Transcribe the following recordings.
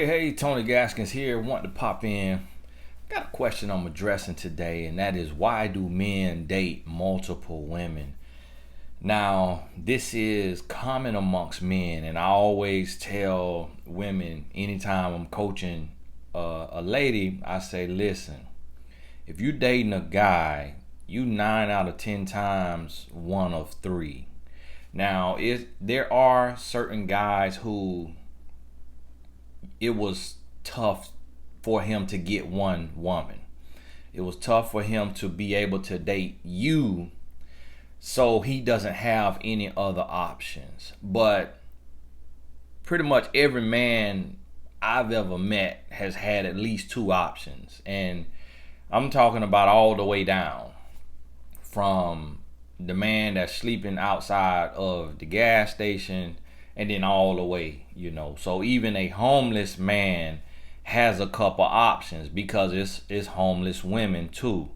Hey, Tony Gaskins here. Want to pop in. Got a question I'm addressing today, and that is why do men date multiple women? Now, this is common amongst men, and I always tell women anytime I'm coaching a lady, I say, listen, if you're dating a guy, you 9 out of 10 times one of three. Now, there are certain guys who it was tough for him to get one woman. It was tough for him to be able to date you, so he doesn't have any other options. But pretty much every man I've ever met has had at least two options. And I'm talking about all the way down from the man that's sleeping outside of the gas station and then all the way. So even a homeless man has a couple options because it's homeless women too.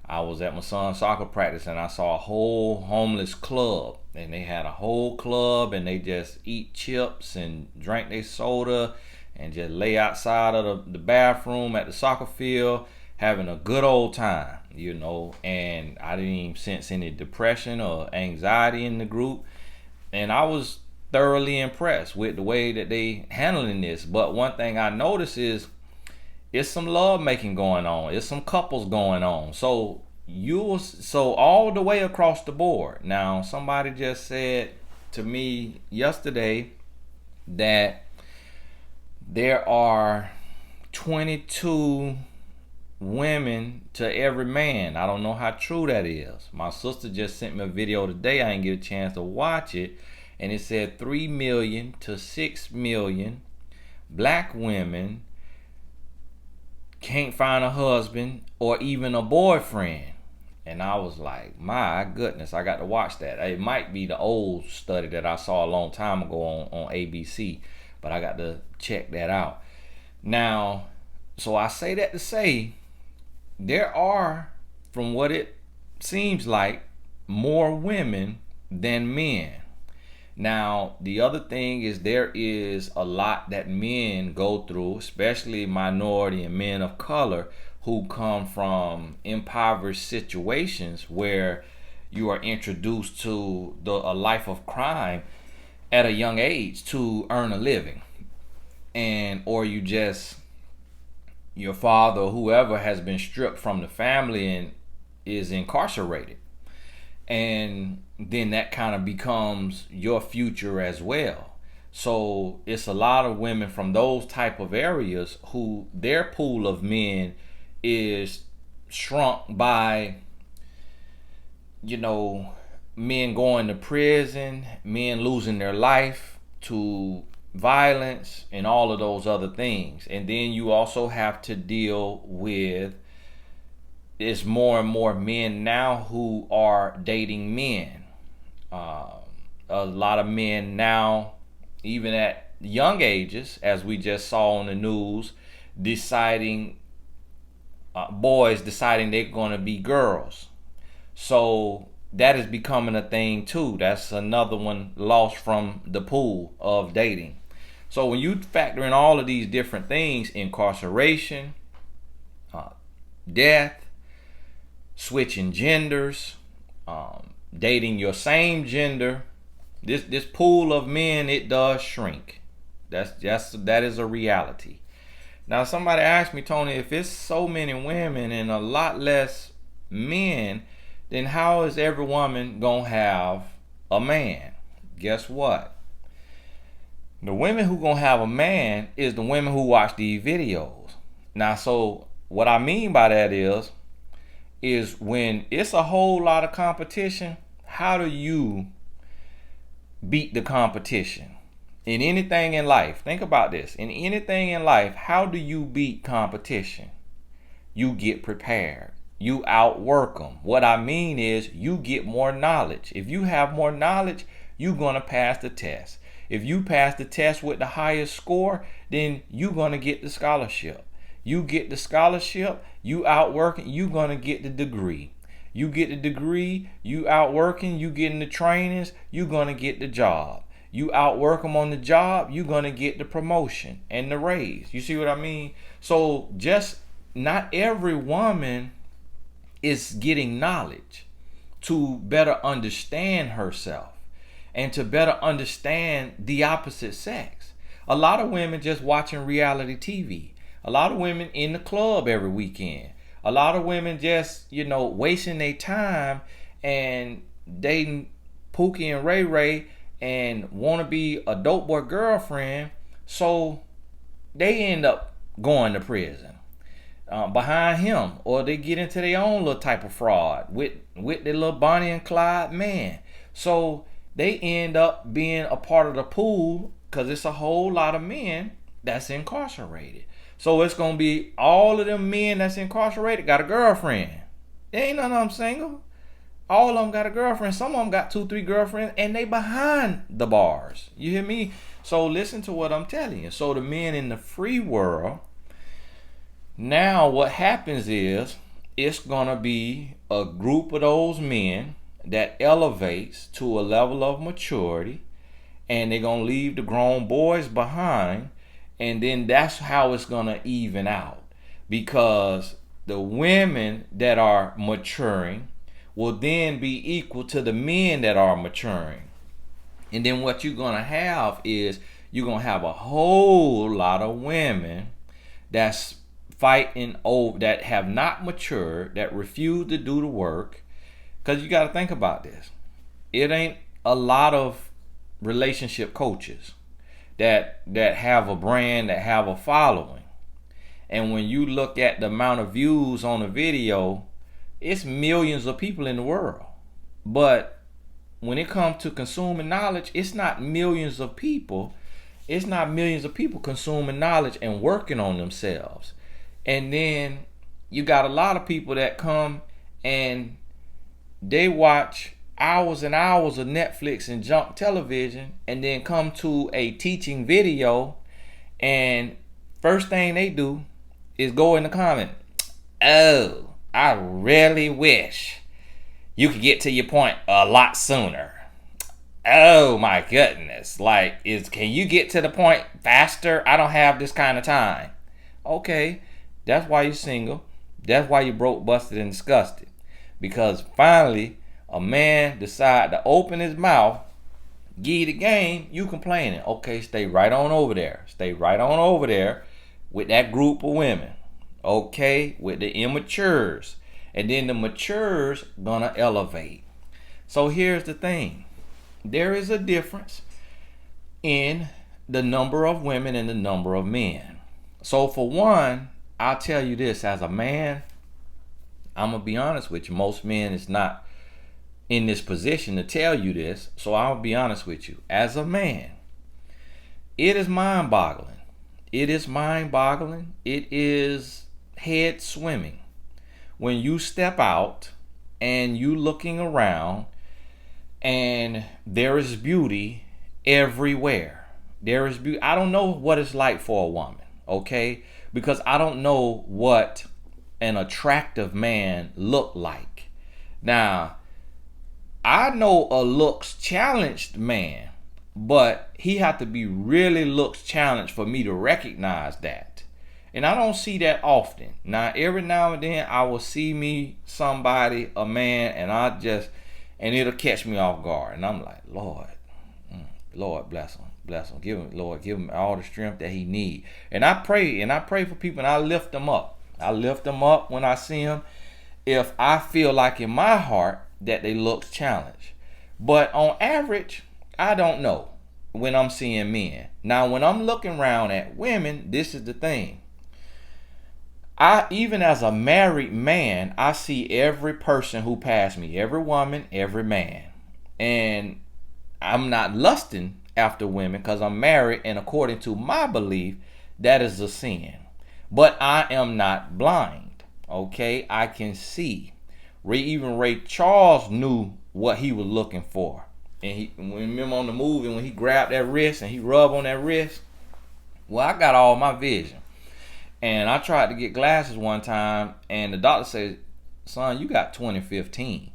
I was at my son's soccer practice and I saw a whole homeless club, and they had a whole club and they just eat chips and drink their soda and just lay outside of the bathroom at the soccer field having a good old time. And I didn't even sense any depression or anxiety in the group, and I was thoroughly impressed with the way that they handling this. But one thing I noticed is it's some love making going on. It's some couples going on. So all the way across the board. Now, somebody just said to me yesterday that there are 22 women to every man. I don't know how true that is. My sister just sent me a video today. I didn't get a chance to watch it. And it said 3 million to 6 million black women can't find a husband or even a boyfriend. And I was like, my goodness, I got to watch that. It might be the old study that I saw a long time ago on ABC, but I got to check that out. Now, so I say that to say there are, from what it seems like, more women than men. Now, the other thing is there is a lot that men go through, especially minority and men of color who come from impoverished situations where you are introduced to a life of crime at a young age to earn a living. Or your father or whoever has been stripped from the family and is incarcerated. And then that kind of becomes your future as well. So it's a lot of women from those type of areas who their pool of men is shrunk by, men going to prison, men losing their life to violence and all of those other things. And then you also have to deal with it's more and more men now who are dating men. A lot of men now, even at young ages, as we just saw on the news, boys deciding they're going to be girls. So that is becoming a thing too. That's another one lost from the pool of dating. So when you factor in all of these different things, incarceration, death, switching genders, dating your same gender, this pool of men, it does shrink. That is a reality. Now, somebody asked me, Tony, if it's so many women and a lot less men, then how is every woman gonna have a man? Guess what? The women who gonna have a man is the women who watch these videos. Now, so what I mean by that is when it's a whole lot of competition, how do you beat the competition? In anything in life, think about this. In anything in life, how do you beat competition? You get prepared. You outwork them. What I mean is you get more knowledge. If you have more knowledge, you're going to pass the test. If you pass the test with the highest score, then you're going to get the scholarship. You get the scholarship, you outworking, you going to get the degree. You get the degree, you outworking, you getting the trainings, you going to get the job. You outwork them on the job, you're going to get the promotion and the raise. You see what I mean? So just not every woman is getting knowledge to better understand herself and to better understand the opposite sex. A lot of women just watching reality TV. A lot of women in the club every weekend. A lot of women just, wasting their time and dating Pookie and Ray Ray and want to be a dope boy girlfriend. So they end up going to prison behind him, or they get into their own little type of fraud with their little Bonnie and Clyde man. So they end up being a part of the pool because it's a whole lot of men that's incarcerated. So it's going to be all of them men that's incarcerated got a girlfriend. There ain't none of them single. All of them got a girlfriend. Some of them got 2-3 girlfriends and they behind the bars. You hear me? So listen to what I'm telling you. So the men in the free world, now what happens is it's going to be a group of those men that elevates to a level of maturity, and they're going to leave the grown boys behind, and then that's how it's going to even out, because the women that are maturing will then be equal to the men that are maturing. And then what you're going to have is you're going to have a whole lot of women that's fighting over, that have not matured, that refuse to do the work. Because you got to think about this. It ain't a lot of relationship coaches that have a brand, that have a following. And when you look at the amount of views on a video, it's millions of people in the world. But when it comes to consuming knowledge, it's not millions of people. It's not millions of people consuming knowledge and working on themselves. And then you got a lot of people that come and they watch hours and hours of Netflix and junk television, and then come to a teaching video, and first thing they do is go in the comment, "Oh, I really wish you could get to your point a lot sooner. Oh my goodness, can you get to the point faster? I don't have this kind of time." Okay, that's why you're single. That's why you're broke, busted, and disgusted. Because finally, a man decide to open his mouth, give you the game, you complaining. Okay, stay right on over there. Stay right on over there with that group of women. Okay, with the immatures. And then the matures gonna elevate. So here's the thing. There is a difference in the number of women and the number of men. So for one, I'll tell you this, as a man, I'm going to be honest with you. Most men is not in this position to tell you this. So I'll be honest with you. As a man, it is mind-boggling. It is mind-boggling. It is head swimming. When you step out and you looking around and there is beauty everywhere. There is beauty. I don't know what it's like for a woman, okay? Because I don't know what an attractive man look like. Now, I know a looks challenged man, but he have to be really looks challenged for me to recognize that. And I don't see that often. Now, every now and then I will see somebody, a man, and it'll catch me off guard. And I'm like, Lord bless him. Bless him. Give him all the strength that he need. And I pray for people, and I lift them up. I lift them up when I see them, if I feel like in my heart that they look challenged. But on average, I don't know when I'm seeing men. Now, when I'm looking around at women, this is the thing. Even as a married man, I see every person who passed me, every woman, every man. And I'm not lusting after women because I'm married, and according to my belief, that is a sin. But I am not blind, okay? I can see. Even Ray Charles knew what he was looking for. And remember on the movie when he grabbed that wrist and he rubbed on that wrist? Well, I got all my vision. And I tried to get glasses one time, and the doctor said, "Son, you got 20/15.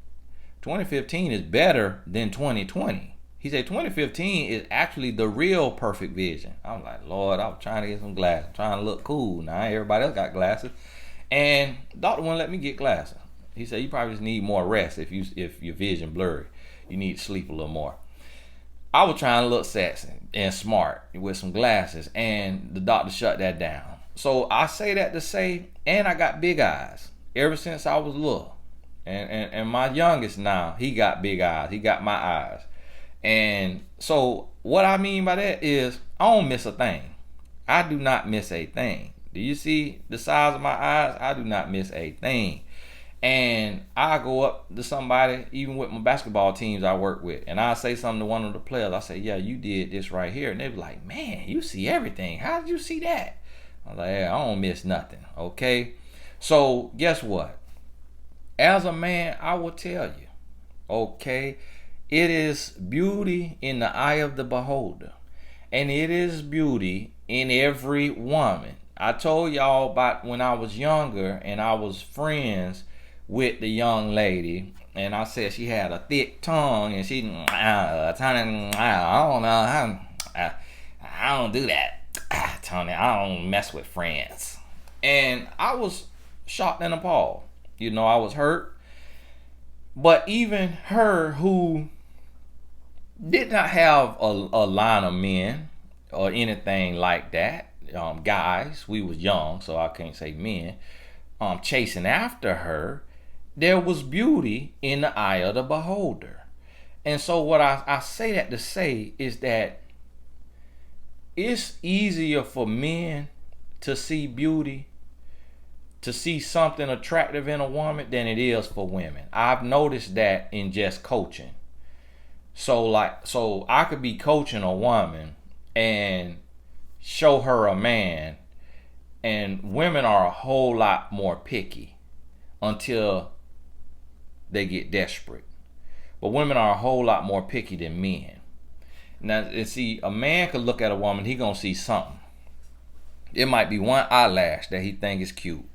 20/15 is better than 20/20. He said 2015 is actually the real perfect vision. I'm like, Lord, I was trying to get some glasses. I'm trying to look cool. Now everybody else got glasses. And doctor wouldn't let me get glasses. He said, you probably just need more rest if your vision blurry. You need to sleep a little more. I was trying to look sexy and smart with some glasses, and the doctor shut that down. So I say that to say, and I got big eyes ever since I was little. And my youngest now, he got big eyes. He got my eyes. And so what I mean by that is I don't miss a thing. I do not miss a thing. Do you see the size of my eyes? I do not miss a thing. And I go up to somebody, even with my basketball teams I work with, and I say something to one of the players. I say, yeah, you did this right here. And they be like, man, you see everything. How did you see that? I was like, yeah, I don't miss nothing. Okay. So guess what? As a man, I will tell you, okay, it is beauty in the eye of the beholder. And it is beauty in every woman. I told y'all about when I was younger and I was friends with the young lady, and I said she had a thick tongue, and she, I don't know, I don't do that, Tony, I don't mess with friends. And I was shocked and appalled. You know, I was hurt. But even her, who did not have a line of men or anything like that, guys, we was young, so I can't say men, chasing after her, there was beauty in the eye of the beholder. And so what I say that to say is that it's easier for men to see beauty, to see something attractive in a woman than it is for women. I've noticed that in just coaching. So I could be coaching a woman and show her a man, and women are a whole lot more picky until they get desperate. But women are a whole lot more picky than men. Now, and see, a man could look at a woman, he gonna see something. It might be one eyelash that he think is cute.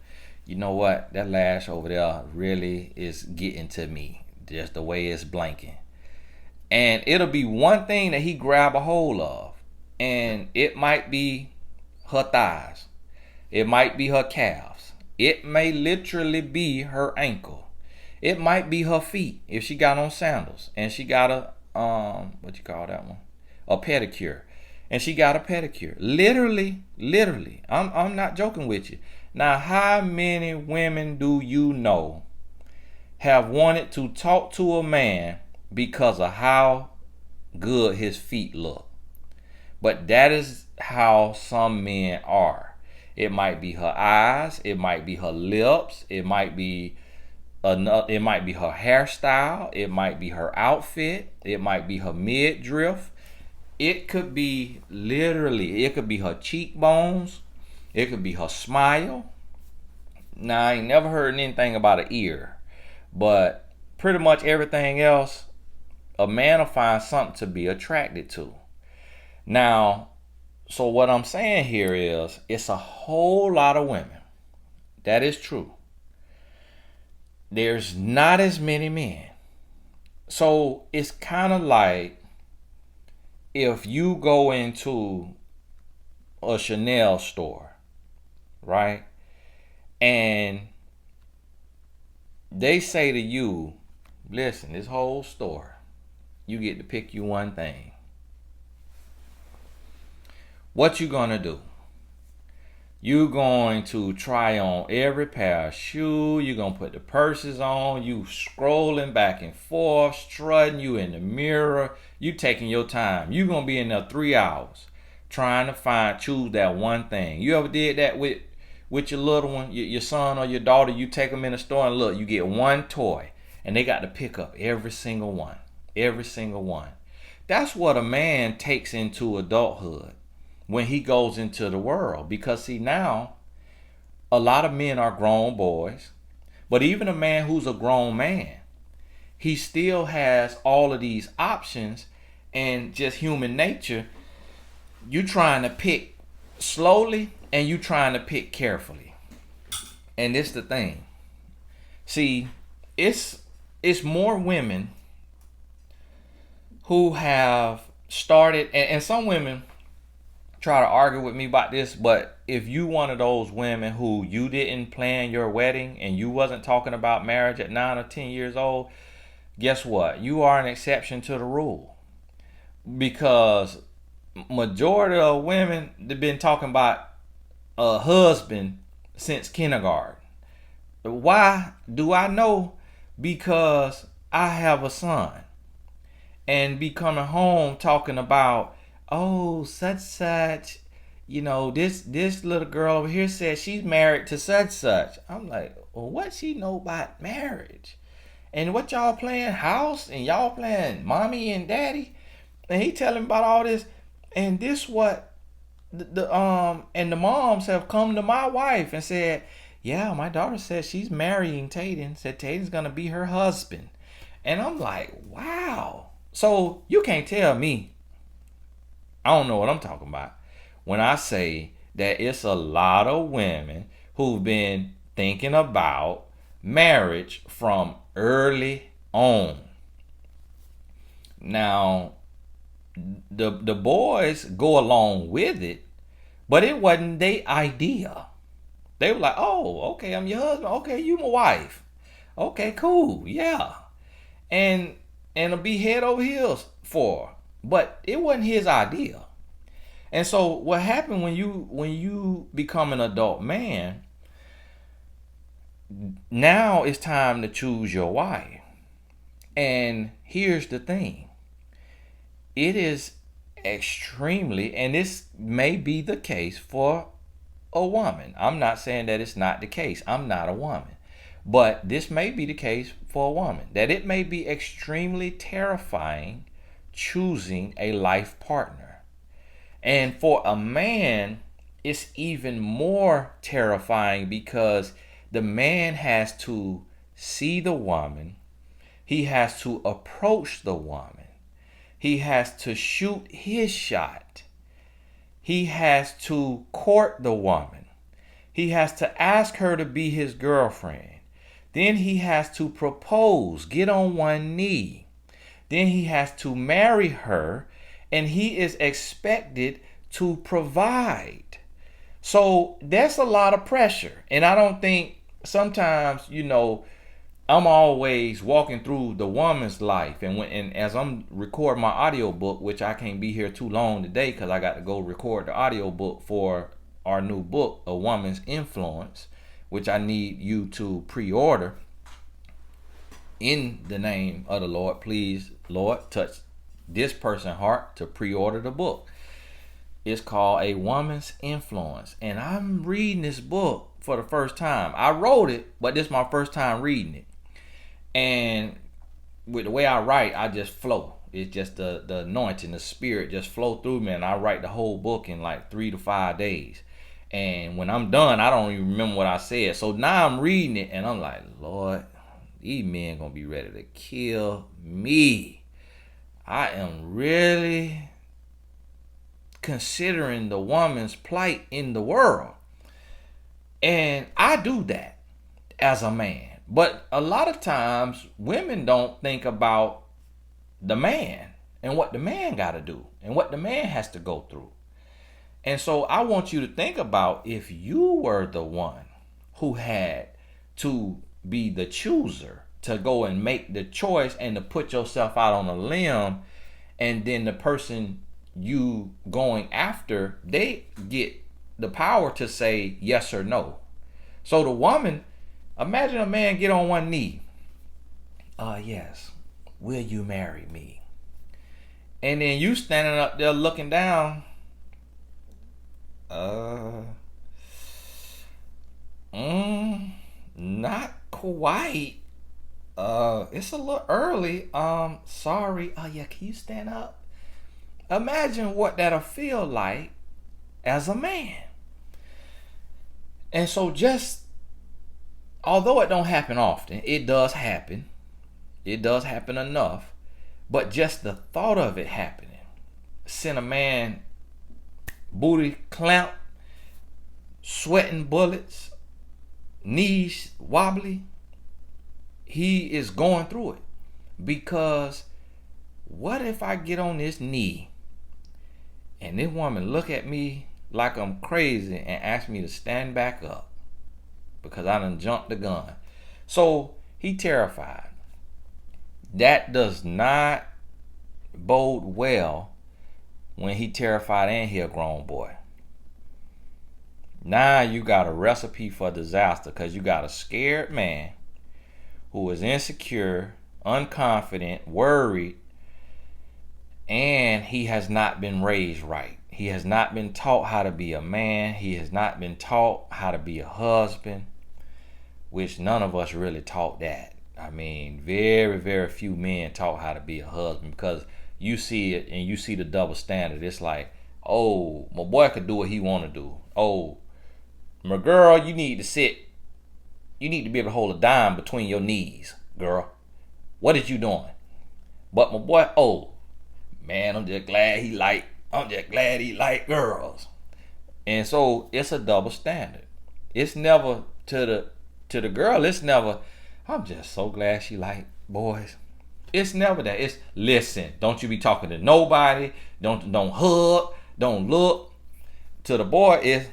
You know what? That lash over there really is getting to me. Just the way it's blinking. And it'll be one thing that he grab a hold of. And it might be her thighs. It might be her calves. It may literally be her ankle. It might be her feet if she got on sandals and she got a what you call that one? A pedicure. And she got a pedicure. Literally, I'm not joking with you. Now, how many women do you know have wanted to talk to a man because of how good his feet look? But that is how some men are. It might be her eyes, it might be her lips, it might be her hairstyle, it might be her outfit, it might be her midriff. It could be it could be her cheekbones, it could be her smile. Now, I ain't never heard anything about an ear, but pretty much everything else, a man will find something to be attracted to. Now, so what I'm saying here is, it's a whole lot of women. That is true. There's not as many men. So it's kind of like if you go into a Chanel store, right? And they say to you, listen, this whole store, you get to pick you one thing. What you gonna do? You're going to try on every pair of shoes. You're gonna put the purses on. You scrolling back and forth, strutting. You in the mirror. You taking your time. You're gonna be in there 3 hours trying to choose that one thing. You ever did that with your little one, your son or your daughter? You take them in the store and look, you get one toy and they got to pick up every single one. That's what a man takes into adulthood when he goes into the world. Because see, now a lot of men are grown boys, but even a man who's a grown man, he still has all of these options. And just human nature, you trying to pick slowly and you trying to pick carefully. And this the thing. See, it's more women who have started, and some women try to argue with me about this, but if you one of those women who you didn't plan your wedding and you wasn't talking about marriage at 9 or 10 years old, guess what? You are an exception to the rule. Because majority of women, they've been talking about a husband since kindergarten. Why do I know? Because I have a son, and be coming home talking about, oh, such, this little girl over here says she's married to such. I'm like, well, what she know about marriage? And what y'all playing house and y'all playing mommy and daddy? And he telling about all this, and this what and the moms have come to my wife and said, yeah, my daughter says she's marrying Tayden. Said Tayden's gonna be her husband. And I'm like, wow. So you can't tell me I don't know what I'm talking about when I say that it's a lot of women who've been thinking about marriage from early on. Now, the boys go along with it, but it wasn't their idea. They were like, oh, okay, I'm your husband. Okay, you my wife. Okay, cool, yeah. And it'll be head over heels for her. But it wasn't his idea. And so what happened when you become an adult man, now it's time to choose your wife. And here's the thing. It is extremely, and this may be the case for a woman. I'm not saying that it's not the case. I'm not a woman. But this may be the case for a woman. That it may be extremely terrifying choosing a life partner. And for a man, it's even more terrifying because the man has to see the woman. He has to approach the woman. He has to shoot his shot. He has to court the woman. He has to ask her to be his girlfriend. Then he has to propose, get on one knee. Then he has to marry her, and he is expected to provide. So that's a lot of pressure. And I don't think sometimes, I'm always walking through the woman's life, and as I'm recording my audio book, which I can't be here too long today because I got to go record the audio book for our new book, A Woman's Influence, which I need you to pre-order in the name of the Lord. Please, Lord, touch this person's heart to pre-order the book. It's called A Woman's Influence, and I'm reading this book for the first time. I wrote it, but this is my first time reading it. And with the way I write, I just flow. It's just the anointing, the spirit just flow through me, and I write the whole book in like 3 to 5 days. And when I'm done, I don't even remember what I said. So now I'm reading it, and I'm like, Lord, these men gonna be ready to kill me. I am really considering the woman's plight in the world. And I do that as a man. But a lot of times women don't think about the man and what the man got to do and what the man has to go through. And so I want you to think about if you were the one who had to be the chooser to go and make the choice and to put yourself out on a limb, and then the person you going after, they get the power to say yes or no. So the woman, imagine a man get on one knee. Yes. Will you marry me? And then you standing up there looking down. Not quite. It's a little early. Sorry. Oh yeah, can you stand up? Imagine what that'll feel like as a man. And so although it don't happen often, it does happen. It does happen enough. But just the thought of it happening sent a man booty clamp, sweating bullets, knees wobbly. He is going through it because what if I get on this knee and this woman look at me like I'm crazy and ask me to stand back up because I done jumped the gun? So he terrified. That does not bode well when he terrified and he a grown boy. Now you got a recipe for disaster because you got a scared man who is insecure, unconfident, worried, and he has not been raised right. He has not been taught how to be a man. He has not been taught how to be a husband, which none of us really taught that. I mean, very, very few men taught how to be a husband, because you see it and you see the double standard. It's like, oh, my boy could do what he want to do. Oh, my girl, you need to sit. You need to be able to hold a dime between your knees, girl. What is you doing? But my boy, oh, man, I'm just glad he like girls. And so it's a double standard. It's never to the girl, it's never, I'm just so glad she like boys. It's never that. It's, listen, don't you be talking to nobody. Don't hug. Don't look. To the boy, it's,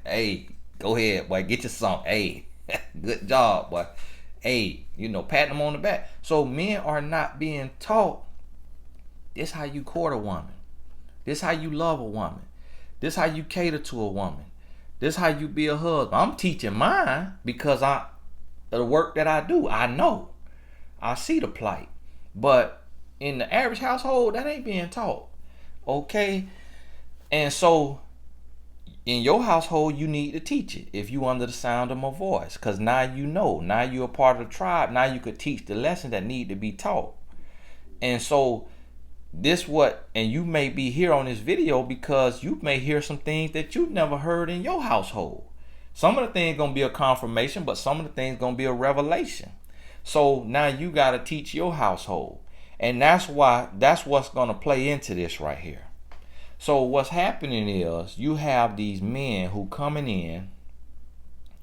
hey, go ahead, boy, get your song. Hey, good job, boy. Hey, patting them on the back. So men are not being taught, this how you court a woman. This how you love a woman. This how you cater to a woman. This how you be a husband. I'm teaching mine because the work that I do, I know. I see the plight. But in the average household, that ain't being taught. Okay? And so in your household, you need to teach it if you under the sound of my voice. Because now you know. Now you're a part of the tribe. Now you could teach the lesson that need to be taught. And so and you may be here on this video because you may hear some things that you've never heard in your household. Some of the things going to be a confirmation, but some of the things going to be a revelation. So now you got to teach your household. And that's what's going to play into this right here. So what's happening is you have these men who coming in.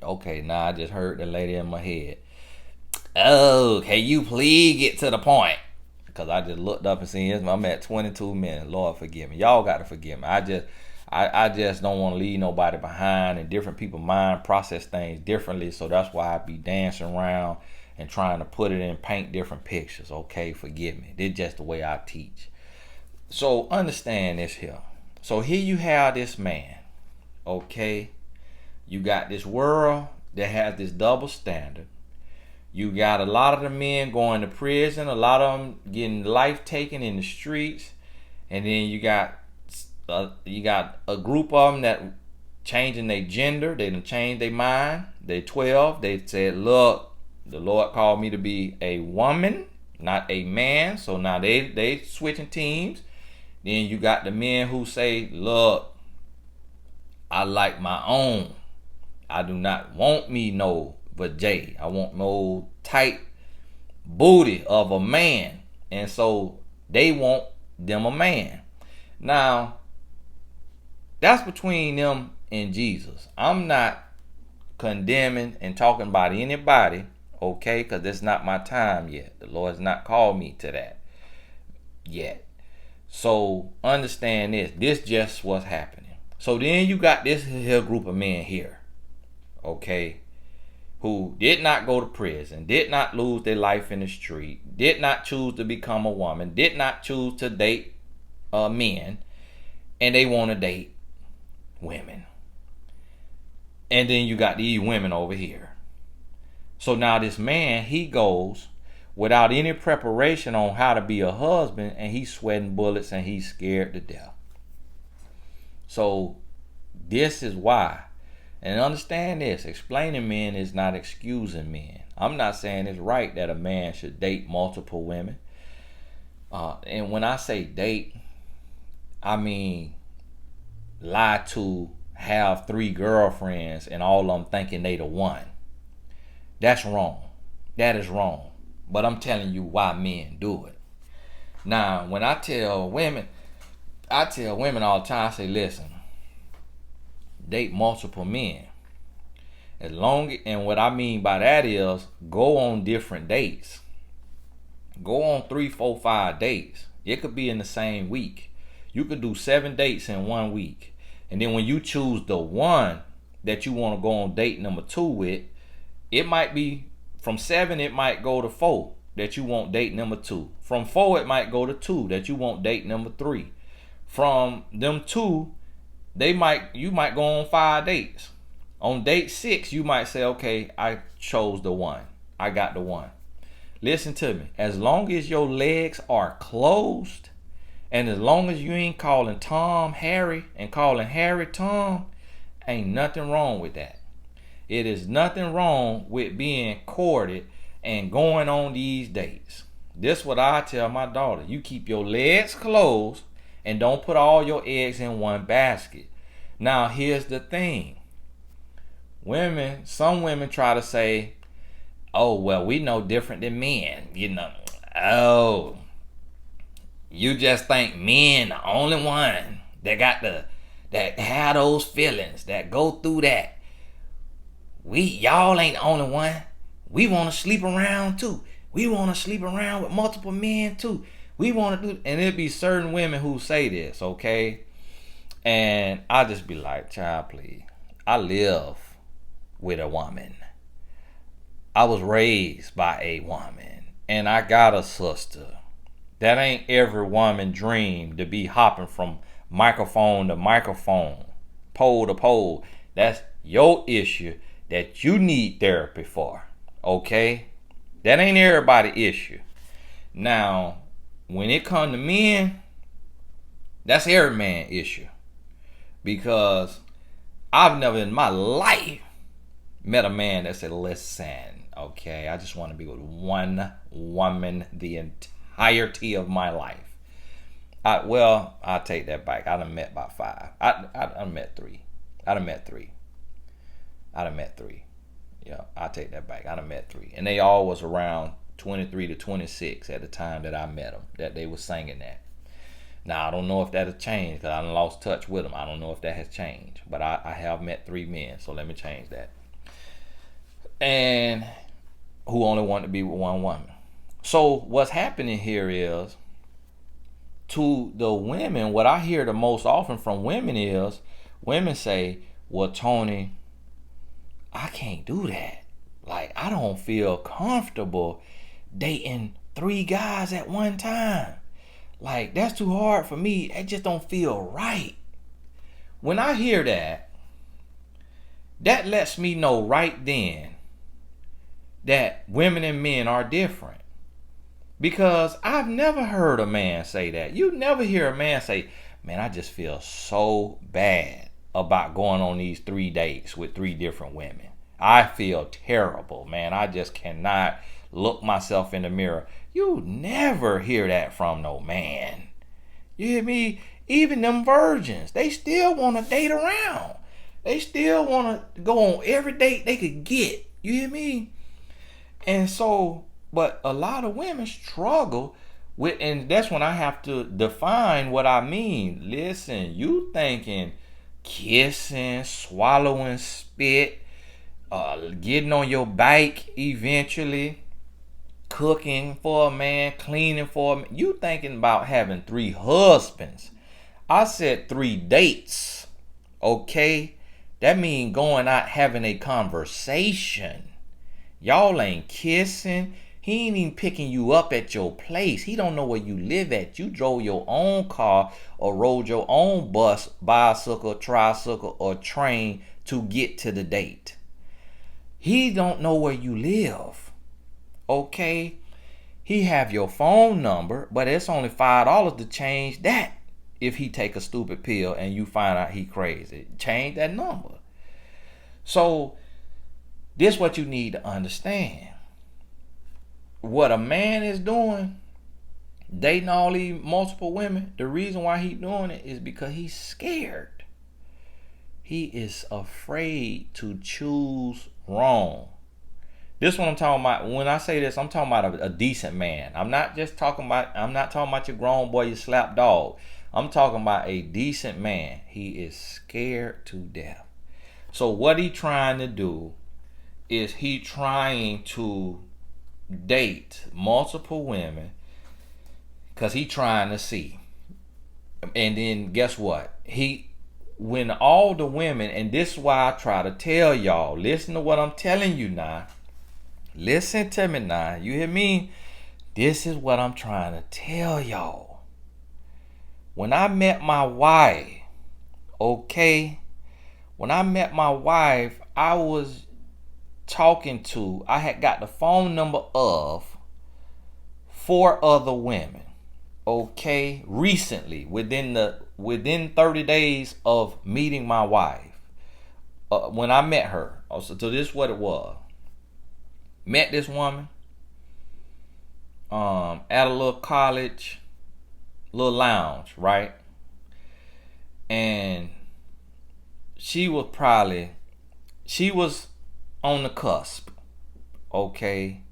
Okay, now I just heard the lady in my head. Oh, can you please get to the point? Because I just looked up and seen this. I'm at 22 minutes. Lord forgive me. Y'all got to forgive me. I just don't want to leave nobody behind, and different people mind process things differently. So that's why I be dancing around and trying to put it in, paint different pictures. Okay, forgive me. This is just the way I teach. So understand this here. So here you have this man. Okay. You got this world that has this double standard. You got a lot of the men going to prison, a lot of them getting life taken in the streets, and then you got a group of them that changing their gender. They done changed their mind. They 12. They said, look, the Lord called me to be a woman, not a man. So now they switching teams. Then you got the men who say, look, I like my own. I do not want me no vajay. I want no tight booty of a man. And so they want them a man. Now, that's between them and Jesus. I'm not condemning and talking about anybody, okay? Because it's not my time yet. The Lord has not called me to that yet. So understand this. This just what's happening. So then you got this here group of men here, okay, who did not go to prison, did not lose their life in the street, did not choose to become a woman, did not choose to date men, and they want to date women. And then you got these women over here. So now this man, he goes without any preparation on how to be a husband, and he's sweating bullets and he's scared to death. So this is why. And understand this, explaining men is not excusing men. I'm not saying it's right that a man should date multiple women. And when I say date, I mean lie to have 3 girlfriends and all of them thinking they the one. That's wrong. That is wrong. But I'm telling you why men do it. Now, when I tell women all the time, I say, listen, date multiple men. And what I mean by that is go on different dates. Go on 3, 4, 5 dates. It could be in the same week. You could do 7 dates in 1 week. And then when you choose the one that you want to go on date number 2 with, it might be from 7, it might go to 4 that you want date number 2. From 4, it might go to 2 that you want date number 3. From them 2, you might go on 5 dates. On date 6, you might say, okay, I chose the one. I got the one. Listen to me. As long as your legs are closed, and as long as you ain't calling Tom Harry and calling Harry Tom, ain't nothing wrong with that. It is nothing wrong with being courted and going on these dates. This what I tell my daughter. You keep your legs closed and don't put all your eggs in one basket. Now, here's the thing. Some women try to say, oh, well, we know different than men. Oh, you just think men the only one that that have those feelings, that go through that. Y'all ain't the only one. We want to sleep around too. We want to sleep around with multiple men too. We want to do, and it'd be certain women who say this, okay? And I just be like, child, please. I live with a woman. I was raised by a woman, and I got a sister. That ain't every woman dream, to be hopping from microphone to microphone, pole to pole. That's your issue that you need therapy for, okay? That ain't everybody's issue. Now, when it comes to men, that's every man's issue. Because I've never in my life met a man that said, listen, okay, I just want to be with one woman the entirety of my life. I'll take that back. I done met about 5. I met 3. I done met 3. Yeah, I'll take that back. I done met 3. And they all was around 23 to 26 at the time that I met them, that they was singing that. Now, I don't know if that has changed, because I done lost touch with them. I don't know if that has changed. But I have met 3 men, so let me change that. And who only want to be with one woman. So what's happening here is, to the women, what I hear the most often from women is, women say, well, Tony, I can't do that. Like, I don't feel comfortable dating 3 guys at one time. Like, that's too hard for me. It just don't feel right. When I hear that, that lets me know right then that women and men are different. Because I've never heard a man say that. You never hear a man say, man, I just feel so bad about going on these 3 dates with 3 different women. I feel terrible, man. I just cannot look myself in the mirror. You never hear that from no man. You hear me? Even them virgins, they still want to date around. They still want to go on every date they could get. You hear me? And so, but a lot of women struggle with, and that's when I have to define what I mean. Listen, you thinking kissing, swallowing spit, getting on your bike eventually, cooking for a man, cleaning for a man. You thinking about having 3 husbands. I said 3 dates, okay? That means going out having a conversation. Y'all ain't kissing. He ain't even picking you up at your place. He don't know where you live at. You drove your own car or rode your own bus, bicycle, tricycle, or train to get to the date. He don't know where you live. Okay? He have your phone number, but it's only $5 to change that if he take a stupid pill and you find out he crazy. Change that number. So this is what you need to understand. What a man is doing, dating all these multiple women, the reason why he doing it is because he's scared. He is afraid to choose wrong. This one I'm talking about. When I say this, I'm talking about a decent man. I'm not talking about your grown boy, your slap dog. I'm talking about a decent man. He is scared to death. So what he trying to do is he trying to date multiple women because he trying to see. And then guess what? When all the women, and this is why I try to tell y'all, listen to what I'm telling you now. Listen to me now. You hear me? This is what I'm trying to tell y'all. When I met my wife, okay, when I met my wife, I had got the phone number of 4 other women, okay, recently, within 30 days of meeting my wife, when I met her. So this is what it was. Met this woman at a little college, little lounge, right? And she was on the cusp, okay,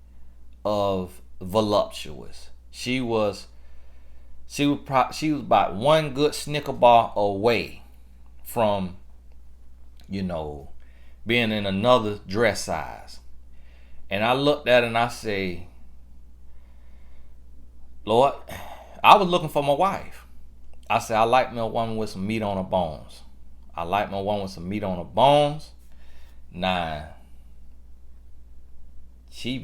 of voluptuous. She was about one good Snicker bar away from, being in another dress size. And I looked at her and I say, Lord, I was looking for my wife. I said, I like me a woman with some meat on her bones. I like my woman with some meat on her bones. Nah, she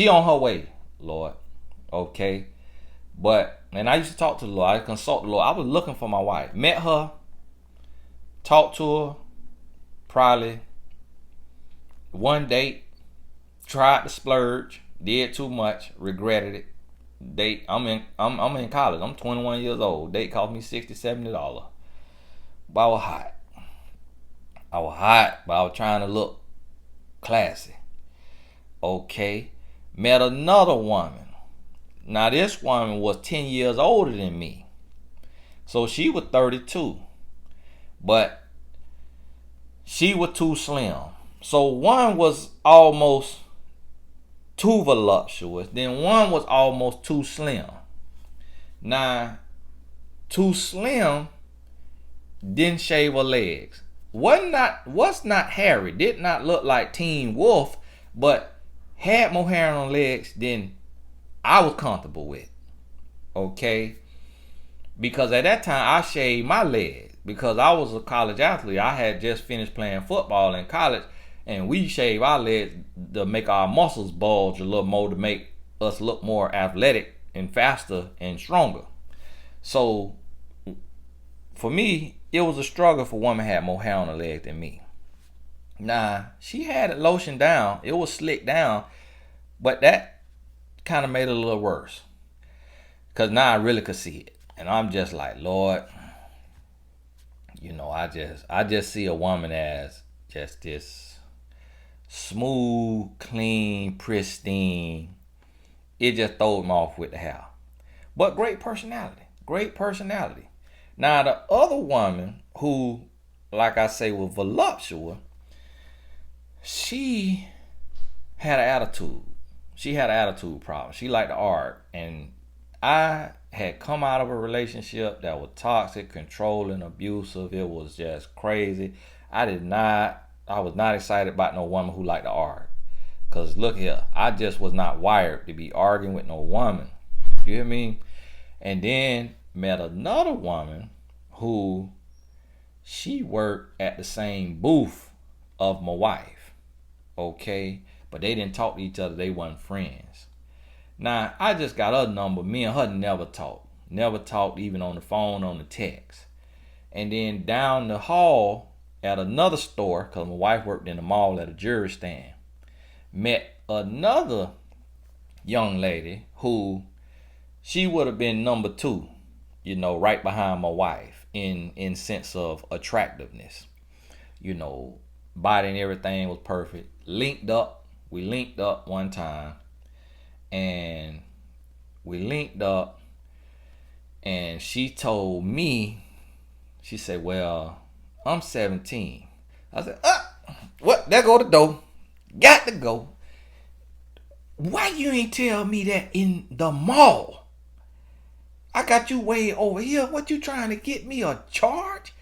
on her way, Lord. Okay. And I used to talk to the Lord. I consult the Lord. I was looking for my wife. Met her, talked to her, probably one date, tried to splurge, did too much, regretted it. Date, I'm in college. I'm 21 years old. Date cost me $60, $70. But I was hot, but I was trying to look classy. Okay. Met another woman. Now this woman was 10 years older than me. So she was 32. But she was too slim. So one was almost too voluptuous. Then one was almost too slim. Now, too slim didn't shave her legs. Was not hairy. Did not look like Teen Wolf, but had more hair on her legs than I was comfortable with. Okay? Because at that time I shaved my legs. Because I was a college athlete. I had just finished playing football in college. And we shave our legs to make our muscles bulge a little more, to make us look more athletic and faster and stronger. So for me, it was a struggle for a woman to have more hair on her legs than me. Now, she had it lotioned down. It was slicked down. But that kind of made it a little worse. Because now I really could see it. And I'm just like, Lord, I just see a woman as just this smooth, clean, pristine. It just throws me off with the hair. But great personality. Now the other woman who, like I say, was voluptuous, she had an attitude. She had an attitude problem. She liked to argue. And I had come out of a relationship that was toxic, controlling, abusive. It was just crazy. I was not excited about no woman who liked to argue. Because look here, I just was not wired to be arguing with no woman. You hear me? And then met another woman who, she worked at the same booth of my wife. Okay? But they didn't talk to each other. They weren't friends. Now, I just got her number. Me and her never talked. Never talked even on the phone, on the text. And then down the hall, at another store, because my wife worked in the mall at a jury stand, met another young lady who, she would have been number 2, right behind my wife in sense of attractiveness. Body and everything was perfect. We linked up one time, and she told me, she said, well, I'm 17. I said, what? There go the door. Got to go. Why you ain't tell me that in the mall? I got you way over here. What you trying to get me a charge?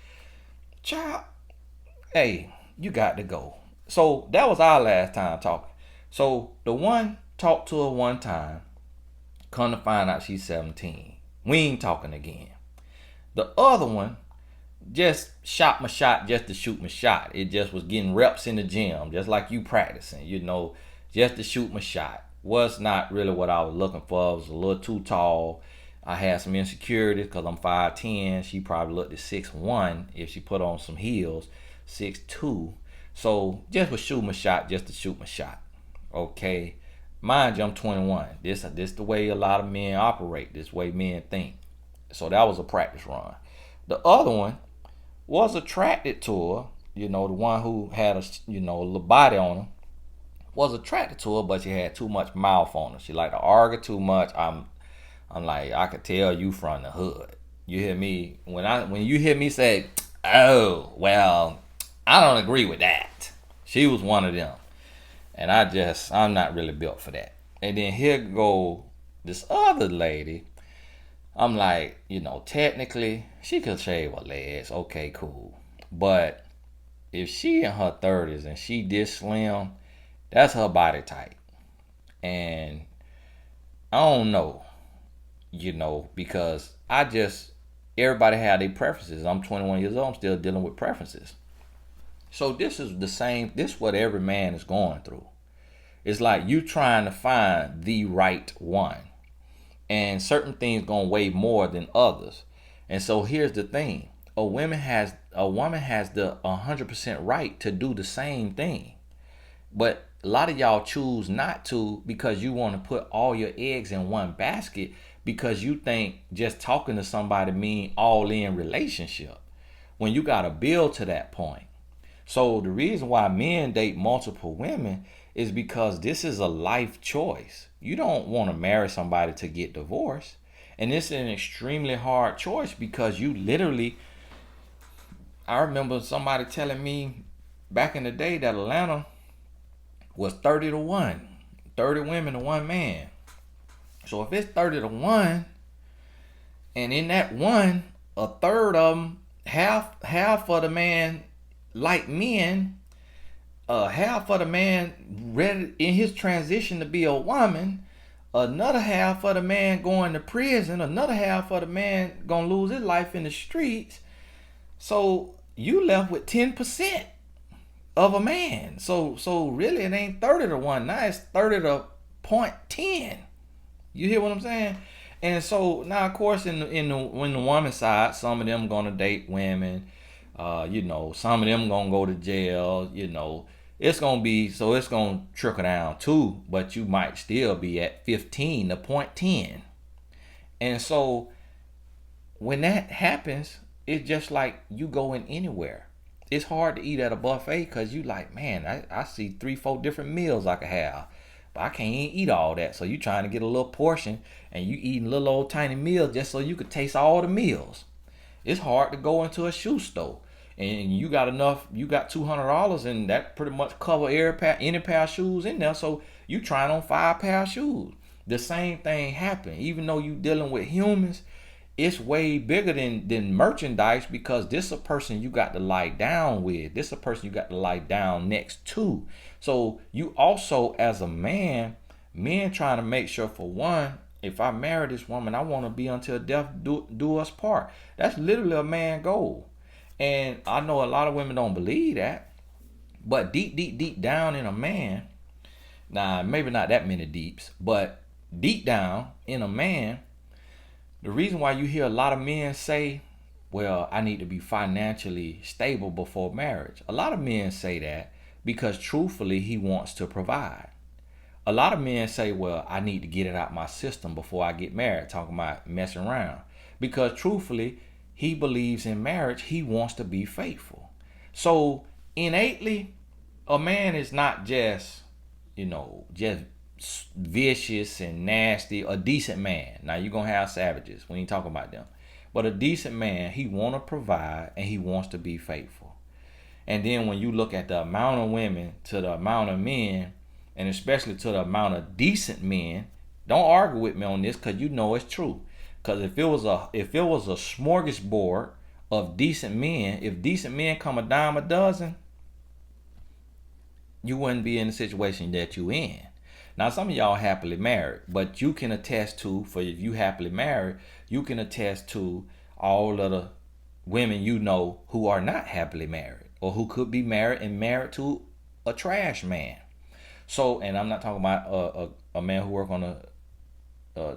Child, hey, you got to go. So that was our last time talking. So the one talked to her one time, come to find out she's 17. We ain't talking again. The other one just shot my shot just to shoot my shot. It just was getting reps in the gym, just like you practicing, just to shoot my shot. Was not really what I was looking for. I was a little too tall. I had some insecurities because I'm 5'10". She probably looked at 6'1" if she put on some heels, 6'2". So just was shooting my shot just to shoot my shot. Okay. Mind you, I'm 21. This the way a lot of men operate. This way men think. So that was a practice run. The other one was attracted to her. The one who had a little body on her was attracted to her, but she had too much mouth on her. She liked to argue too much. I'm like, I could tell you from the hood. You hear me? When you hear me say, oh, well, I don't agree with that. She was one of them. And I'm not really built for that. And then here go this other lady. I'm like, technically, she could shave her legs. Okay, cool. But if she in her 30s and she this slim, that's her body type. And I don't know, because everybody had their preferences. I'm 21 years old. I'm still dealing with preferences. So this is what every man is going through. It's like you trying to find the right one. And certain things gonna weigh more than others. And so here's the thing. A woman has the 100% right to do the same thing. But a lot of y'all choose not to because you want to put all your eggs in one basket because you think just talking to somebody mean all in relationship when you got to build to that point. So the reason why men date multiple women is because this is a life choice. You don't want to marry somebody to get divorced. And this is an extremely hard choice because you literally, I remember somebody telling me back in the day that Atlanta was 30-1, 30 women to one man. So if it's 30-1, and in that one, a third of them, half of the man like men, half of the man ready in his transition to be a woman, another half of the man going to prison, another half of the man gonna lose his life in the streets. So you left with 10% of a man. So really it ain't 30-1. Now it's 30-0.10. You hear what I'm saying? And so now of course in the woman's side, some of them gonna date women. Some of them gonna go to jail. It's gonna trickle down too. But you might still be at 15-0.10. And so when that happens, it's just like you going anywhere. It's hard to eat at a buffet because you like, man, I see 3-4 different meals I could have. But I can't even eat all that. So you trying to get a little portion and you eating little old tiny meals just so you could taste all the meals. It's hard to go into a shoe store and you got $200 and that pretty much cover any pair of shoes in there. So you trying on 5 pair of shoes. The same thing happened. Even though you dealing with humans, it's way bigger than merchandise because this a person you got to lie down with. This a person you got to lie down next to. So you also, as a man, men trying to make sure, for one, if I marry this woman, I want to be until death do us part. That's literally a man goal. And I know a lot of women don't believe that. But deep down in a man, now maybe not that many deeps, but deep down in a man, the reason why you hear a lot of men say, well, I need to be financially stable before marriage. A lot of men say that because truthfully, he wants to provide. A lot of men say, well, I need to get it out my system before I get married, talking about messing around. Because truthfully, he believes in marriage. He wants to be faithful. So innately, a man is not just vicious and nasty. A decent man. Now you're going to have savages. We ain't talking about them. But a decent man, he want to provide and he wants to be faithful. And then when you look at the amount of women to the amount of men, and especially to the amount of decent men, don't argue with me on this because you know it's true. Because if it was a smorgasbord of decent men, if decent men come a dime a dozen, you wouldn't be in the situation that you in. Now, some of y'all happily married, but you can attest to, for if you happily married, you can attest to all of the women you know who are not happily married or who could be married and married to a trash man. So, and I'm not talking about a man who work on a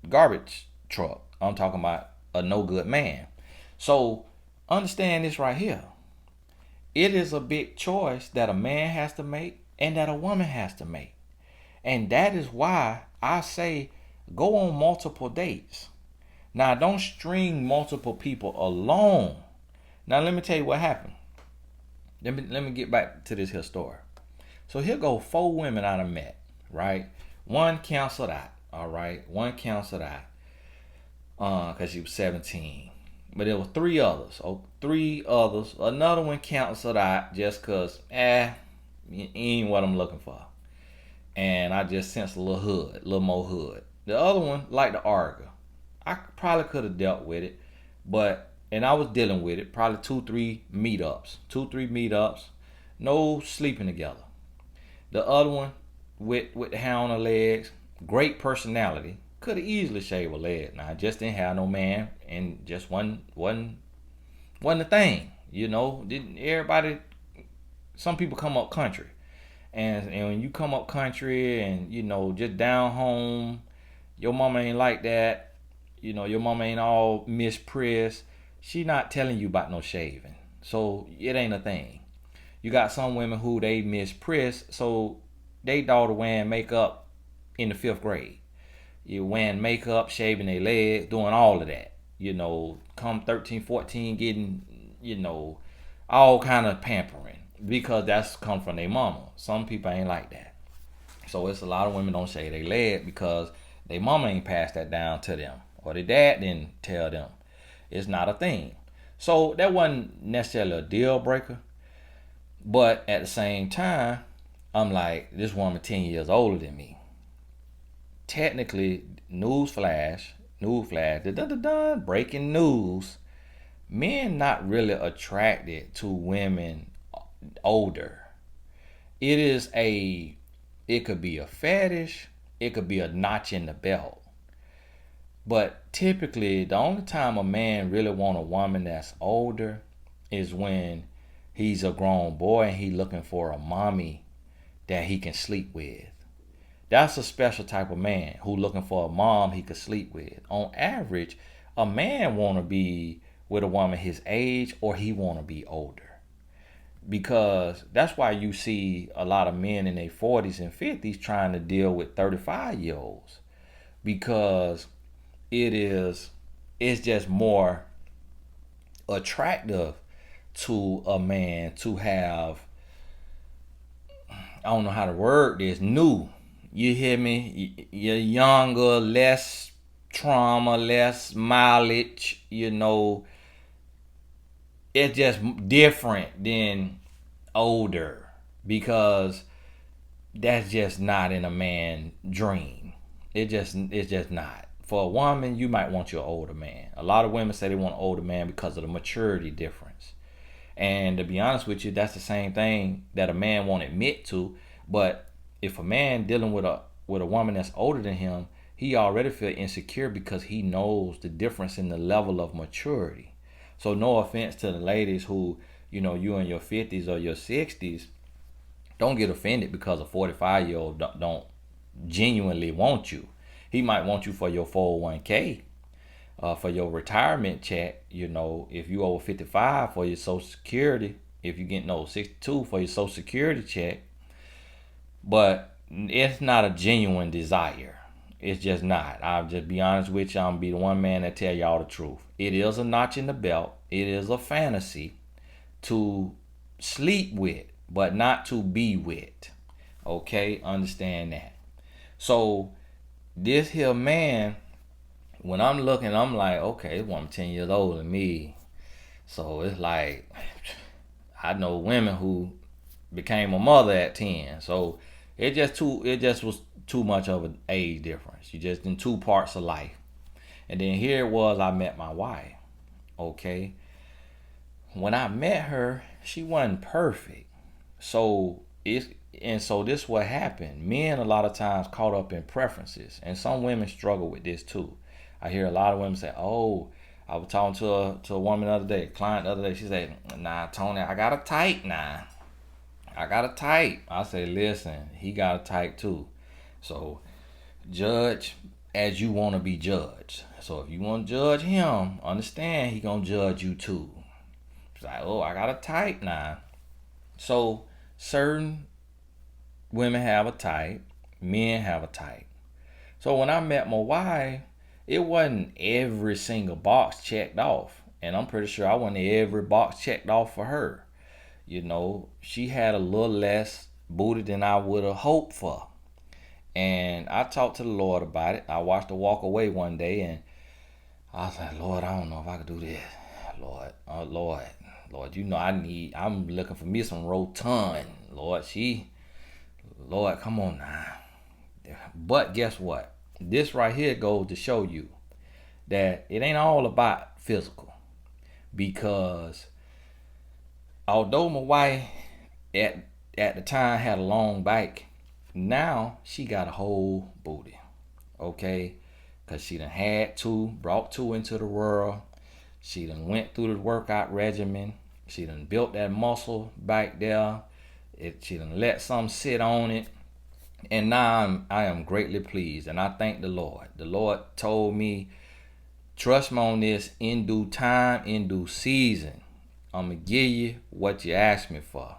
garbage truck. I'm talking about a no good man. So, understand this right here. It is a big choice that a man has to make and that a woman has to make. And that is why I say go on multiple dates. Now, don't string multiple people along. Now, let me tell you what happened. Let me get back to this here story. So here go 4 women I done met, right? One canceled out, all right? One canceled out because she was 17. But there were 3 others. Oh, 3 others. Another one canceled out just because, ain't what I'm looking for. And I just sensed a little more hood. The other one liked to argue. I probably could have dealt with it, and I was dealing with it. Probably 2-3 meetups, no sleeping together. The other one with the hair on her legs, great personality, could have easily shaved a leg. Now I just didn't have no man, and just wasn't the thing. Didn't everybody? Some people come up country. And when you come up country and, just down home, your mama ain't like that. Your mama ain't all Miss Press. She not telling you about no shaving. So it ain't a thing. You got some women who they Miss Press, so they daughter wearing makeup in the 5th grade. You wearing makeup, shaving their legs, doing all of that. Come 13, 14, getting, all kind of pampering. Because that's come from their mama. Some people ain't like that. So it's a lot of women don't shave their leg because their mama ain't passed that down to them. Or their dad didn't tell them. It's not a thing. So that wasn't necessarily a deal breaker. But at the same time, I'm like, this woman 10 years older than me. Technically, newsflash, breaking news. Men not really attracted to women older. It could be a fetish, it could be a notch in the belt. But typically the only time a man really want a woman that's older is when he's a grown boy and he looking for a mommy that he can sleep with. That's a special type of man who looking for a mom he could sleep with. On average, a man want to be with a woman his age or he want to be older. Because that's why you see a lot of men in their 40s and 50s trying to deal with 35-year-olds. Because it's just more attractive to a man to have, I don't know how to word this, new. You hear me? You're younger, less trauma, less mileage, It's just different than older because that's just not in a man's dream. It's just not. For a woman, you might want your older man. A lot of women say they want an older man because of the maturity difference. And to be honest with you, that's the same thing that a man won't admit to. But if a man dealing with a woman that's older than him, he already feel insecure because he knows the difference in the level of maturity. So no offense to the ladies who, you in your 50s or your 60s, don't get offended because a 45-year-old don't genuinely want you. He might want you for your 401k, for your retirement check, if you over 55 for your Social Security, if you get 62 for your Social Security check. But it's not a genuine desire. It's just not. I'll just be honest with you. I'm gonna be the one man that tell y'all the truth. It is a notch in the belt. It is a fantasy to sleep with, but not to be with. Okay, understand that. So this here man, when I'm looking, I'm like, okay, this woman 10 years older than me. So it's like, I know women who became a mother at 10. So it just was too much of an age difference. You just in 2 parts of life. And then here it was, I met my wife. Okay. When I met her, she wasn't perfect. So And so this what happened. Men a lot of times caught up in preferences, and some women struggle with this too. I hear a lot of women say, "Oh, I was talking to a woman the other day, a client the other day. She said, 'Nah, Tony, I got a type now. I got a type.' I say, 'Listen, he got a type too. So judge as you want to be judged. So if you want to judge him, understand he gonna judge you too.' It's like, oh, I got a type now. So certain women have a type, men have a type. So when I met my wife, it wasn't every single box checked off. And I'm pretty sure I wasn't every box checked off for her. You know, she had a little less booty than I would have hoped for. And I talked to the Lord about it. I watched her walk away one day, and I was like, Lord, I don't know if I could do this. Lord, oh Lord, you know I'm looking for me some rotund. Lord, come on now. But guess what? This right here goes to show you that it ain't all about physical. Because although my wife at the time had a long back, now she got a whole booty. Okay? Because she done brought two into the world. She done went through the workout regimen. She done built that muscle back there. She done let some sit on it. And now I am greatly pleased. And I thank the Lord. The Lord told me, trust me on this, in due time, in due season, I'm going to give you what you asked me for.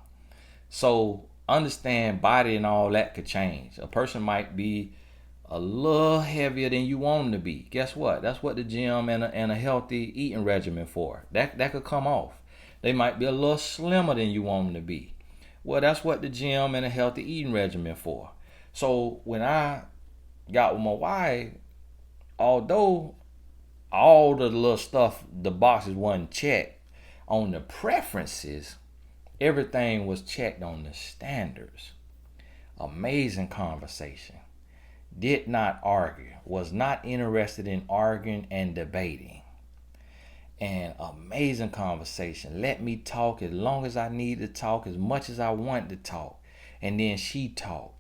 So understand, body and all that could change. A person might be a little heavier than you want them to be. Guess what? That's what the gym and a healthy eating regimen for. That could come off. They might be a little slimmer than you want them to be. Well, that's what the gym and a healthy eating regimen for. So when I got with my wife, although all the little stuff, the boxes wasn't checked on the preferences, everything was checked on the standards. Amazing conversation. Did not argue, was not interested in arguing and debating. And amazing conversation. Let me talk as long as I need to talk, as much as I want to talk. And then she talked.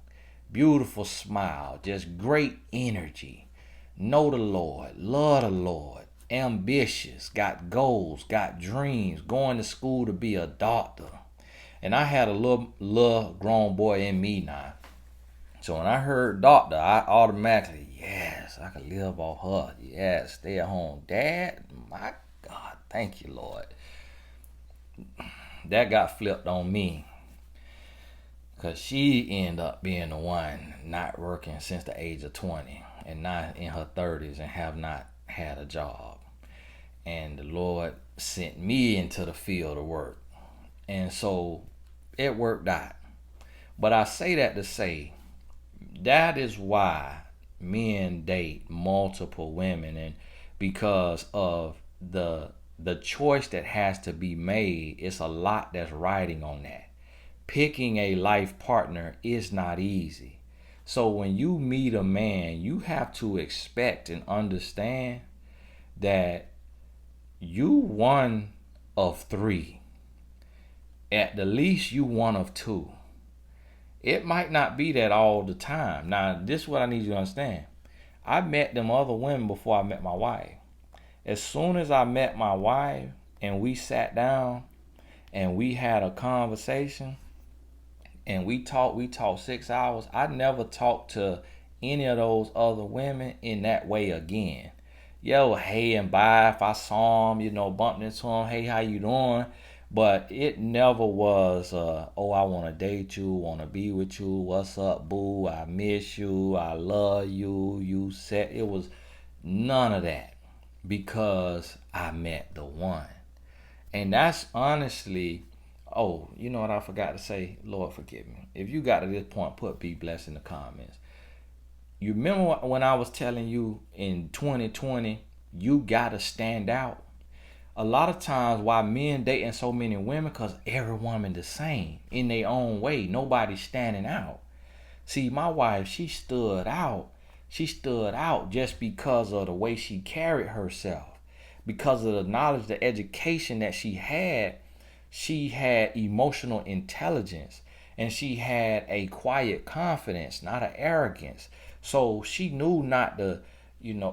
Beautiful smile, just great energy. Know the Lord, love the Lord, ambitious, got goals, got dreams, going to school to be a doctor. And I had a little grown boy in me now. So when I heard doctor, I automatically, yes, I could live off her. Yes, stay at home. Dad, my God, thank you, Lord. That got flipped on me. Because she ended up being the one not working since the age of 20 and not in her 30s and have not had a job. And the Lord sent me into the field of work. And so it worked out. But I say that to say, that is why men date multiple women, and because of the choice that has to be made, it's a lot that's riding on that. Picking a life partner is not easy. So when you meet a man, you have to expect and understand that you one of three. At the least, you one of two. It might not be that all the time. Now, this is what I need you to understand. I met them other women before I met my wife. As soon as I met my wife and we sat down and we had a conversation and we talked 6 hours, I never talked to any of those other women in that way again. Yo, hey and bye. If I saw them, bumped into them, hey, how you doing? But it never was, oh, I want to date you, want to be with you. What's up, boo? I miss you. I love you. You said it was none of that, because I met the one. And that's honestly, oh, you know what I forgot to say? Lord, forgive me. If you got to this point, put be blessed in the comments. You remember when I was telling you in 2020, you got to stand out? A lot of times why men dating so many women, because every woman the same in their own way. Nobody's standing out. See, my wife, she stood out. She stood out just because of the way she carried herself. Because of the knowledge, the education that she had emotional intelligence. and she had a quiet confidence, not an arrogance. So she knew not to,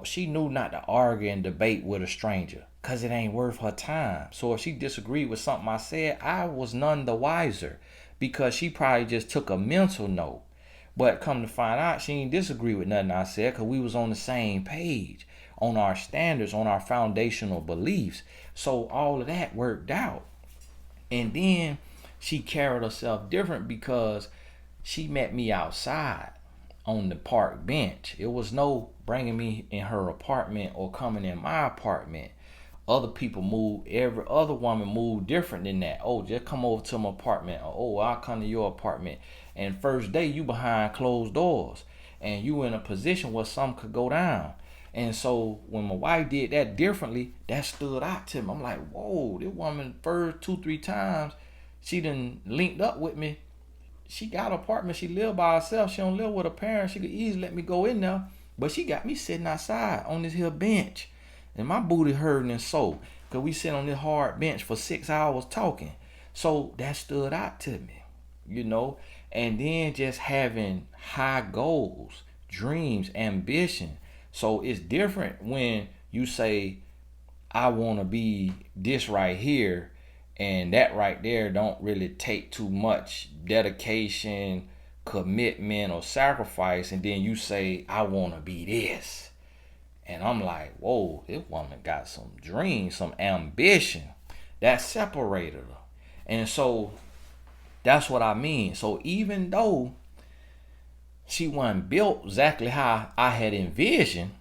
she knew not to argue and debate with a stranger because it ain't worth her time. So if she disagreed with something I said, I was none the wiser because she probably just took a mental note. But come to find out, she didn't disagree with nothing I said because we was on the same page on our standards, on our foundational beliefs. So all of that worked out. And then she carried herself different because she met me outside on the park bench. It was no bringing me in her apartment or coming in my apartment. Other people move, every other woman move different than that. Oh, just come over to my apartment. Or, oh, I'll come to your apartment. And first day you behind closed doors. And you in a position where something could go down. And so when my wife did that differently, that stood out to me. I'm like, whoa, this woman first 2-3 times, she done linked up with me. She got an apartment. She live by herself. She don't live with her parents. She could easily let me go in there. But she got me sitting outside on this here bench. And my booty hurting and sore. Because we sit on this hard bench for 6 hours talking. So that stood out to me. And then just having high goals, dreams, ambition. So it's different when you say, I want to be this right here, and that right there don't really take too much dedication, commitment, or sacrifice, and then you say, I want to be this. And I'm like, whoa, this woman got some dreams, some ambition. That separated her. And so that's what I mean. So even though she wasn't built exactly how I had envisioned,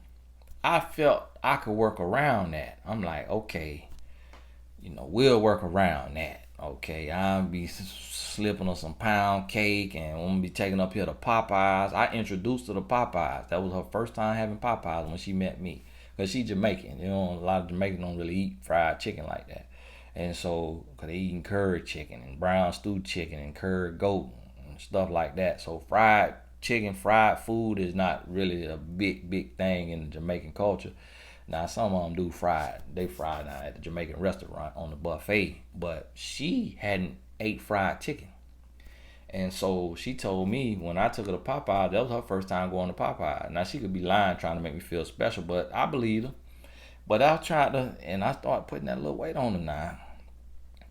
I felt I could work around that. I'm like, okay, we'll work around that. Okay, I'll be slipping on some pound cake and I'm gonna be taking up here to Popeyes. I introduced her to Popeyes. That was her first time having Popeyes when she met me. Because she's Jamaican. A lot of Jamaicans don't really eat fried chicken like that. And so, because they eating curry chicken and brown stewed chicken and curry goat and stuff like that. So fried chicken, fried food is not really a big thing in the Jamaican culture. Now some of them do fried. They fry now at the Jamaican restaurant on the buffet. But she hadn't ate fried chicken. And so she told me when I took her to Popeye, that was her first time going to Popeye. Now she could be lying trying to make me feel special, but I believed her. But I tried to, and I started putting that little weight on her now.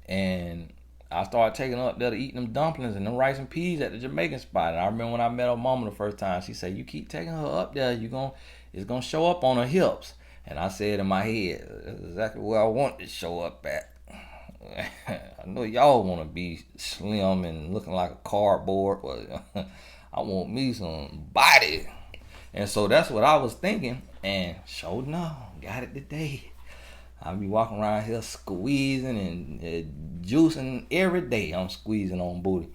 And I started taking her up there to eat them dumplings and them rice and peas at the Jamaican spot. And I remember when I met her mama the first time, she said, you keep taking her up there, it's gonna show up on her hips. And I said in my head, that's exactly where I want it to show up at. I know y'all want to be slim and looking like a cardboard, but I want me some body. And so that's what I was thinking. And sure enough, got it today. I be walking around here squeezing and juicing every day. I'm squeezing on booty.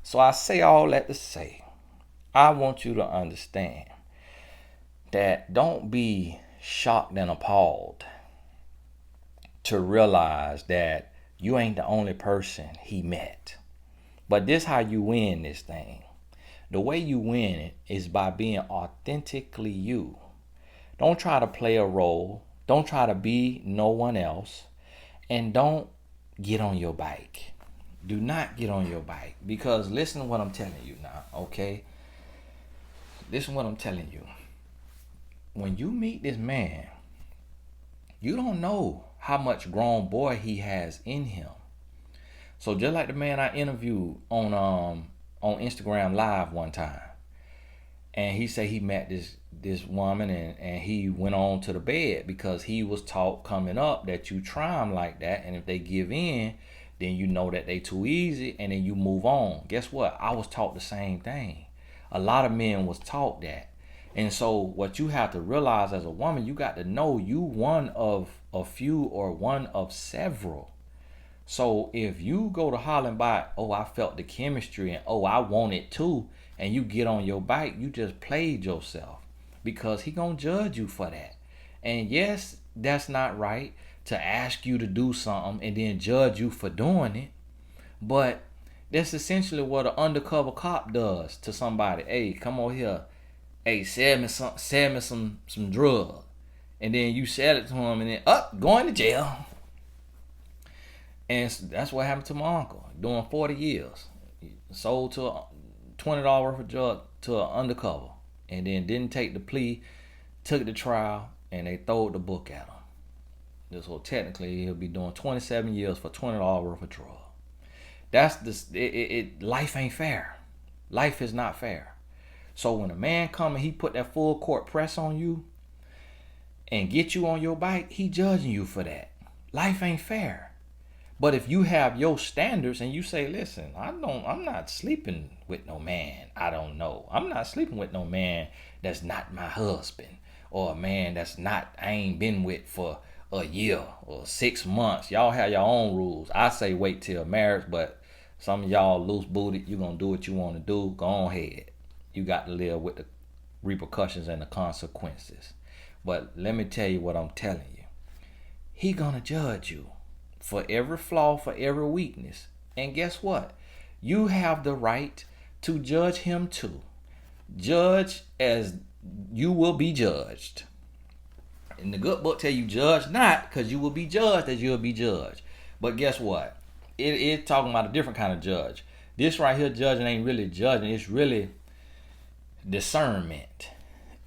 So I say all that to say, I want you to understand that don't be shocked and appalled to realize that you ain't the only person he met. But this how you win this thing. The way you win it is by being authentically you. Don't try to play a role. Don't try to be no one else. And don't get on your bike. Do not get on your bike. Because listen to what I'm telling you now, okay? Listen to what I'm telling you. When you meet this man, you don't know how much grown boy he has in him. So just like the man I interviewed on Instagram Live one time, and he said he met this woman and he went on to the bed because he was taught coming up that you try them like that, and if they give in, then you know that they too easy, and then you move on. Guess what? I was taught the same thing. A lot of men was taught that. And so what you have to realize as a woman, you got to know you one of a few or one of several. So if you go to hollering by, oh, I felt the chemistry and oh, I want it too, and you get on your bike, you just played yourself because he gonna judge you for that. And yes, that's not right to ask you to do something and then judge you for doing it. But that's essentially what an undercover cop does to somebody. Hey, come over here. Hey, sell me some drug. And then you sell it to him and then going to jail. And that's what happened to my uncle. Doing 40 years. sold to $20 worth of drug to an undercover, and then didn't take the plea, took it to trial, and they throwed the book at him. So technically, he'll be doing 27 years for $20 worth of drug. That's life ain't fair. Life is not fair. So when a man come and he put that full court press on you and get you on your bike, he judging you for that. Life ain't fair. But if you have your standards and you say, listen, I'm not sleeping with no man I don't know. I'm not sleeping with no man that's not my husband, or a man I ain't been with for a year or 6 months. Y'all have your own rules. I say wait till marriage, but some of y'all loose booted. You gonna do what you want to do. Go on ahead. You got to live with the repercussions and the consequences. But let me tell you what I'm telling you. He gonna judge you for every flaw, for every weakness. And guess what? You have the right to judge him too. Judge as you will be judged. And the good book tell you judge not, because you will be judged as you'll be judged. But guess what? It's talking about a different kind of judge. This right here, judging, ain't really judging. It's really discernment.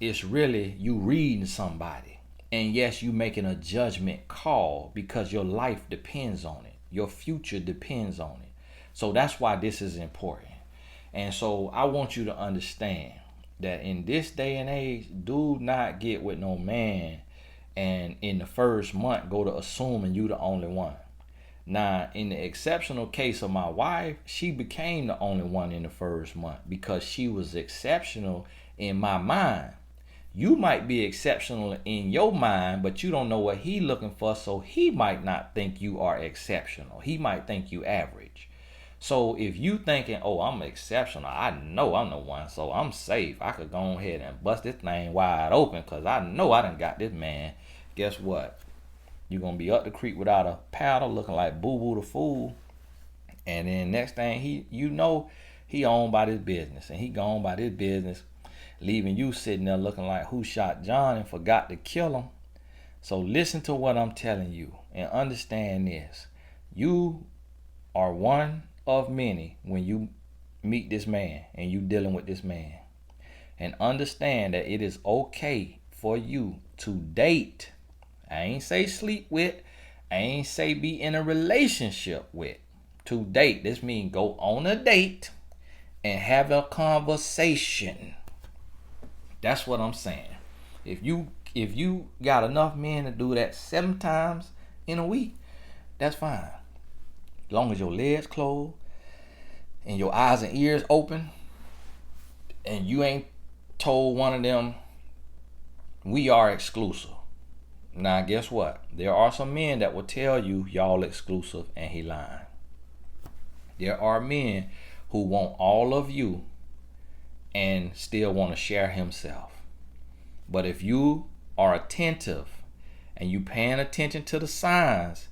It's really you reading somebody. And yes, you making a judgment call because your life depends on it. Your future depends on it. So that's why this is important. And so I want you to understand that in this day and age, do not get with no man and in the first month go to assuming you the only one. Now, in the exceptional case of my wife, she became the only one in the first month because she was exceptional in my mind. You might be exceptional in your mind, but you don't know what he looking for, so he might not think you are exceptional. He might think you average. So if you thinking, oh, I'm exceptional, I know I'm the one, so I'm safe. I could go ahead and bust this thing wide open because I know I done got this man. Guess what? You're going to be up the creek without a paddle, looking like Boo-Boo the Fool. And then next thing he owned by this business. And he gone by this business, leaving you sitting there looking like who shot John and forgot to kill him. So listen to what I'm telling you and understand this. You are one of many when you meet this man and you dealing with this man. And understand that it is okay for you to date. I ain't say sleep with. I ain't say be in a relationship with. To date. This means go on a date and have a conversation. That's what I'm saying. If you got enough men to do that 7 times in a week, that's fine. As long as your legs closed and your eyes and ears open and you ain't told one of them, we are exclusive. Now, guess what? There are some men that will tell you y'all exclusive and he lying. There are men who want all of you and still want to share himself. But if you are attentive and you paying attention to the signs,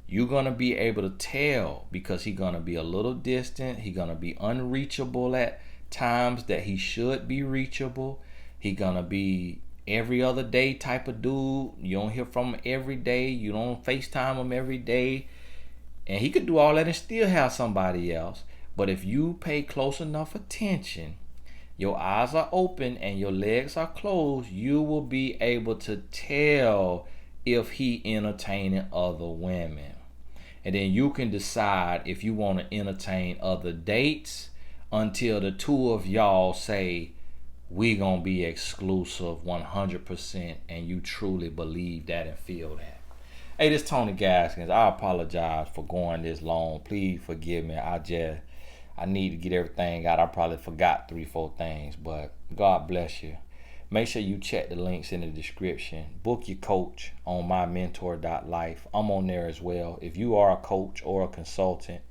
you're going to be able to tell because he's going to be a little distant. He's going to be unreachable at times that he should be reachable. He's going to be every other day type of dude. You don't hear from him every day. You don't FaceTime him every day. And he could do all that and still have somebody else. But if you pay close enough attention, your eyes are open and your legs are closed, you will be able to tell if he entertaining other women. And then you can decide if you want to entertain other dates until the two of y'all say, we gonna be exclusive 100%, and you truly believe that and feel that. Hey, this is Tony Gaskins. I apologize for going this long. Please forgive me. I need to get everything out. I probably forgot 3-4 things, but God bless you. Make sure you check the links in the description. Book your coach on mymentor.life. I'm on there as well. If you are a coach or a consultant,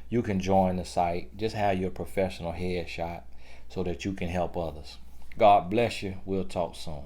you can join the site. Just have your professional headshot so that you can help others. God bless you. We'll talk soon.